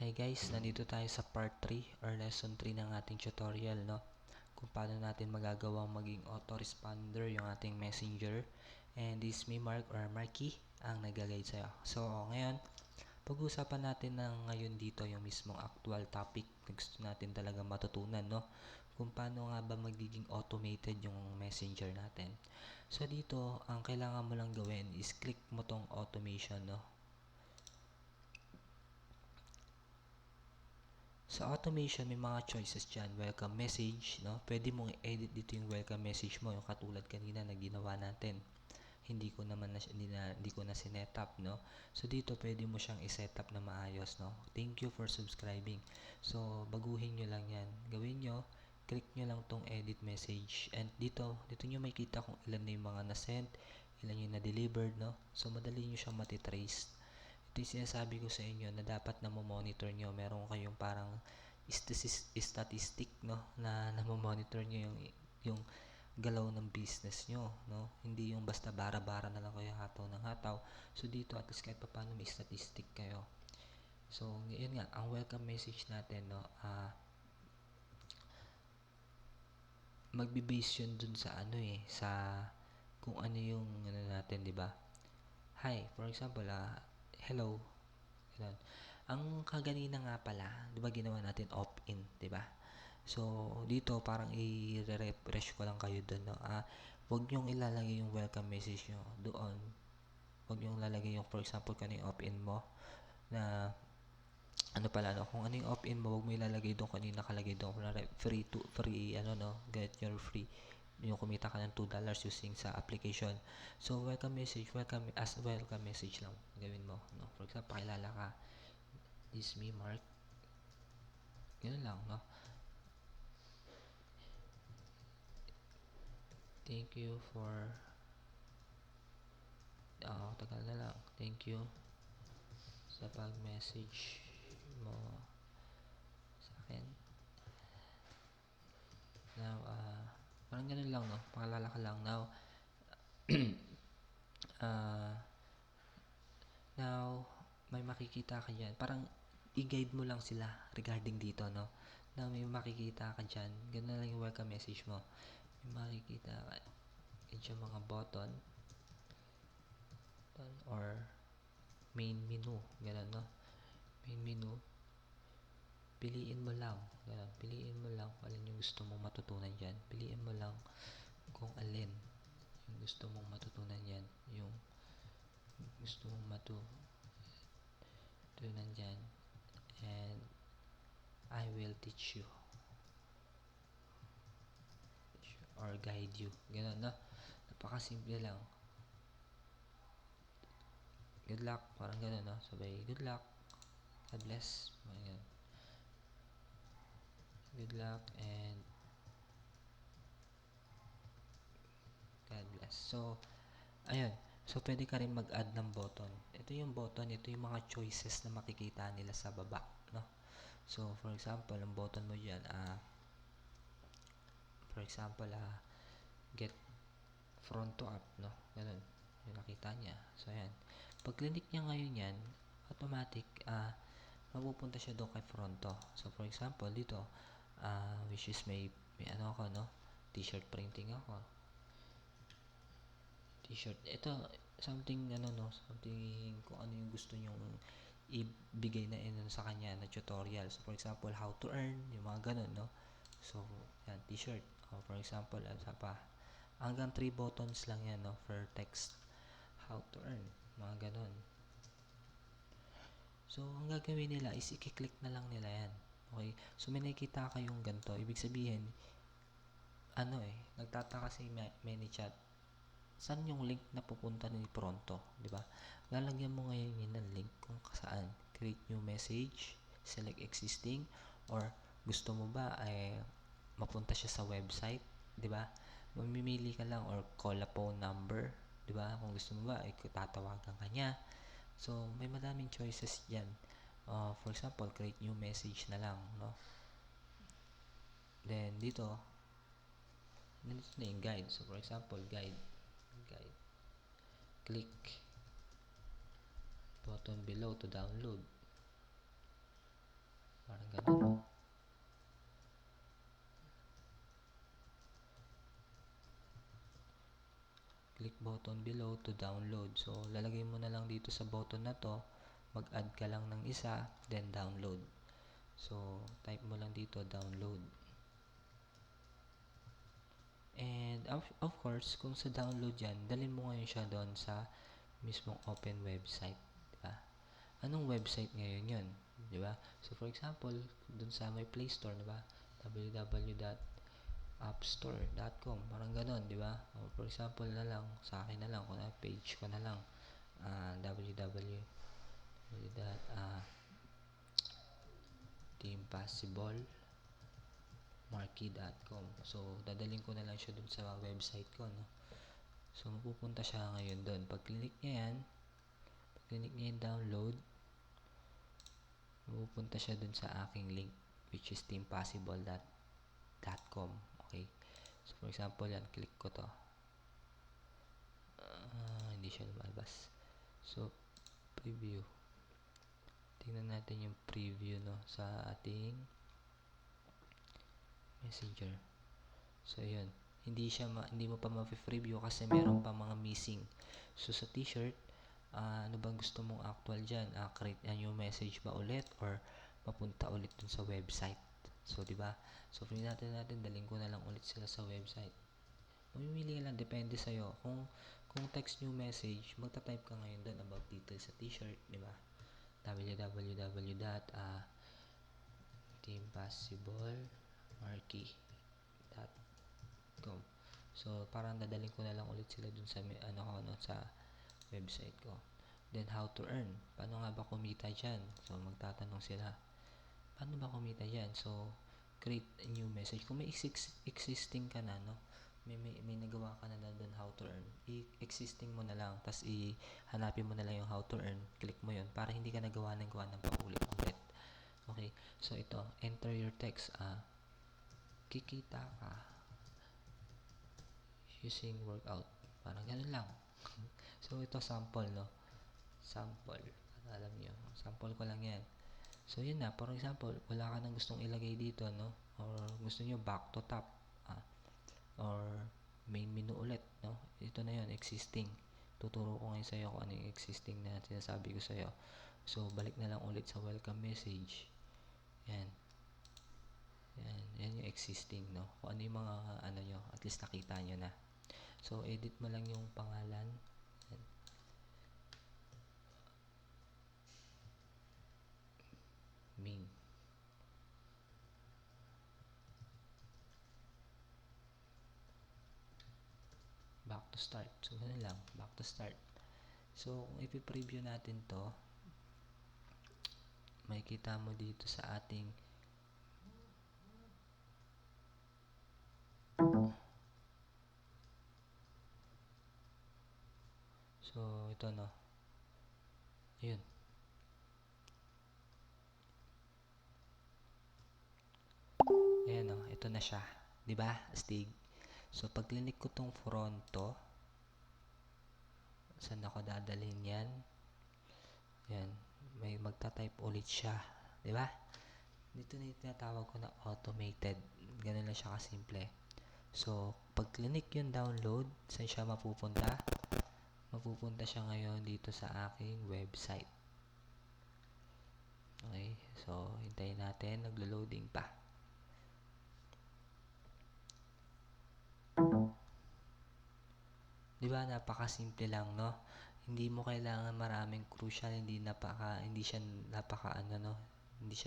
Hi guys, nandito tayo sa part 3 or lesson 3 ng ating tutorial, no? Kung paano natin magagawang maging autoresponder yung ating messenger. And this is me, Mark or Marky, ang nag-guide sa'yo. So, ngayon, pag-uusapan natin na ngayon dito yung mismong actual topic na gusto natin talaga matutunan, no? Kung paano nga ba magiging automated yung messenger natin. So, dito, ang kailangan mo lang gawin is click mo tong automation, no? Sa automation, may mga choices dyan. Welcome message, no? Pwede mong i-edit dito yung welcome message mo, yung katulad kanina na ginawa natin. Hindi ko na sinetup, no? So, dito pwede mo siyang i-setup na maayos, no? Thank you for subscribing. So, baguhin nyo lang yan. Gawin nyo, click nyo lang tong edit message. And dito nyo makita kung ilan na yung mga na-sent, ilan yung na-delivered, no? So, madali nyo siyang matitrace. Ito yung sinasabi ko sa inyo na dapat na monitor nyo. Meron kayong parang statistic, no, na monitor nyo yung galaw ng business nyo, no? Hindi yung basta bara-bara na lang kayo hataw ng hataw. So dito at least kahit pa paano may statistic kayo. So yun nga, ang welcome message natin, no, magbe-base yun dun sa sa kung ano yung natin, di ba? Hi, for example, hello. Ganun. Ang kaganina nga pala, 'di ba ginawa natin opt-in, 'di ba? So, dito parang i-refresh ko lang kayo doon, no. Wag niyo ilalagay yung welcome message niyo doon. Wag niyo ilalagay yung for example kanina yung opt-in mo na ano pala, no, kung ano yung opt-in mo, wag mo ilalagay doon kanina nakalagay doon free get your free yung kumita ka ng $2 using sa application. So, welcome message, welcome message lang gawin mo, no. For example, pakilala ka. This is me, Mark. Ganun lang, no? Thank you for tagal na lang. Thank you sa pag-message mo sa akin. Now, parang ganun lang, no? Pakilala ka lang. Now, now, may makikita ka dyan. Parang i-guide mo lang sila regarding dito, no? Now, may makikita ka dyan. Ganun lang yung welcome message mo. May makikita ka dyan mga button or main menu. Ganun, no? Main menu. Piliin mo lang. Ganun. Piliin mo lang kung alin yung gusto mong matutunan dyan. Piliin mo lang kung alin yung gusto mong matutunan dyan. Yung gusto mong matutunan dyan. And I will teach you. Or guide you. Ganun, no? Napakasimple lang. Good luck. Parang ganun, no? Sabay, good luck. God bless. Ganun. Good luck and God bless. So, ayun. So, pwede ka rin mag-add ng button. Ito yung button. Ito yung mga choices na makikita nila sa baba, no? So, for example, ang button mo dyan, for example, get front to up, no? Ganun. Yung nakita niya. So, ayan. Pag click niya ngayon yan, automatic, mapupunta siya doon kay fronto. So, for example, dito, which is may ano ako, no? T-shirt printing ako. T-shirt. Ito, something, something, kung ano yung gusto nyong ibigay na sa kanya na tutorial. So, for example, how to earn, yung mga ganun, no? So, yan, t-shirt. For example, sa pa, hanggang 3 buttons lang yan, no? For text. How to earn, mga ganun. So, ang gagawin nila is i-click na lang nila yan. Okay? So, may nakikita kayong ganito. Ibig sabihin, nagtataka si ManyChat. Saan yung link na pupunta ni Pronto? Diba? Lalagyan mo ngayon yun ng link kung saan. Create new message, select existing, or gusto mo ba mapunta siya sa website? Diba? Mamimili ka lang or call a phone number. Diba? Kung gusto mo ba, tatawagan ka niya. So, may madaming choices dyan. For example, create new message na lang, no? Then, dito na yung guide. So, for example, guide. Click button below to download. Parang ganun. Click button below to download. So, lalagay mo na lang dito sa button na to, mag-add ka lang ng isa, then download. So, type mo lang dito, download. And, of course, kung sa download yan, dalhin mo ngayon siya doon sa mismong open website. Diba? Anong website ngayon yun? Diba? So, for example, doon sa may Play Store, diba? www.appstore.com, parang ganon, diba? For example na lang, sa akin na lang, kung na page ko na lang, www.teampossiblemarquee.com. So, dadalhin ko na lang siya dun sa website ko, no? So, mapupunta siya ngayon dun. Pag click niya yung download, mapupunta siya dun sa aking link, which is teampossible.com. Okay? So, for example, yan, click ko to. Hindi siya lumalabas. So, preview. Tingnan natin yung preview, no, sa ating messenger. So, yun. Hindi mo pa ma-preview kasi meron pa mga missing. So, sa t-shirt, ano bang gusto mong actual dyan? Create a new message ba ulit or mapunta ulit dun sa website? So, di ba? So, free natin, daling ko na lang ulit sila sa website. Mamimili lang, depende sa'yo. Kung text new message, magta-type ka ngayon doon about details sa t-shirt, di ba? www.teampossiblemarquee.com. So, parang dadaling ko na lang ulit sila dun sa sa website ko. Then, how to earn. Paano nga ba kumita dyan? So, magtatanong sila. Paano ba kumita dyan? So, create a new message. Kung may existing ka na, no? May nagawa ka na doon how to earn. Existing mo na lang. Tapos, hanapin mo na lang yung how to earn. Click mo yun. Para hindi ka gawa ng paulit-ulit. Okay. So, ito. Enter your text. Kikita ka using workout. Parang ganun lang. So, ito sample, no? Sample. Alam nyo. Sample ko lang yan. So, yun na. For example, wala ka nang gustong ilagay dito, no? Or gusto nyo back to top. Or main menu ulit, no? Ito na yun, existing. Tuturo ko ngayon sa'yo kung ano yung existing na sinasabi ko sa'yo. So, balik na lang ulit sa welcome message. Yan. Yan yung existing, no? Kung ano yung mga, nyo, at least nakita nyo na. So, edit mo lang yung pangalan. Yan. Main. Back to start. So, ganun lang. Back to start. So, kung ipi-preview natin to, makikita mo dito sa ating so, ito, no? Ayun. Ayan, no? Ito na siya. Diba? Astig. So, pag clinic ko tong fronto, saan ako dadalhin yan? Yan. May magta-type ulit siya. Diba? Dito na yung tinatawag ko na automated. Ganun lang siya kasimple. So, pag clinic yung download, saan siya mapupunta? Mapupunta siya ngayon dito sa aking website. Okay. So, hintayin natin. Naglo-loading pa. Diba, napaka-simple lang, no? Hindi mo kailangan maraming crucial, hindi siya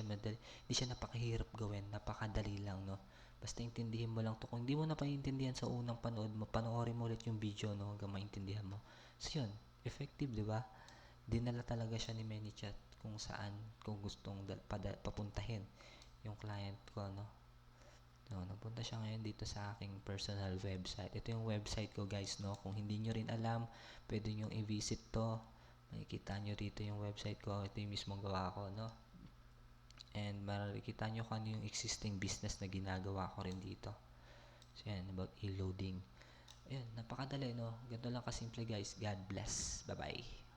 madali, hindi siya napakahirap gawin, napakadali lang, no? Basta intindihin mo lang to. Kung hindi mo na paiintindihan sa unang panood mo, panoorin mo ulit yung video, no, hanggang maintindihan mo. So, yun, effective, diba? Dinala talaga siya ni ManyChat kung saan, kung gustong papuntahin yung client ko, no? No, napunta siya ngayon dito sa aking personal website. Ito yung website ko, guys, no? Kung hindi nyo rin alam, pwede nyo i-visit to. Makikita nyo rito yung website ko. Ito yung mismong gawa ko, no? And makikita nyo kung ano yung existing business na ginagawa ko rin dito. So, yan, about e-loading. Ayan, napakadali, no? Ganito lang kasimple, guys. God bless. Bye-bye.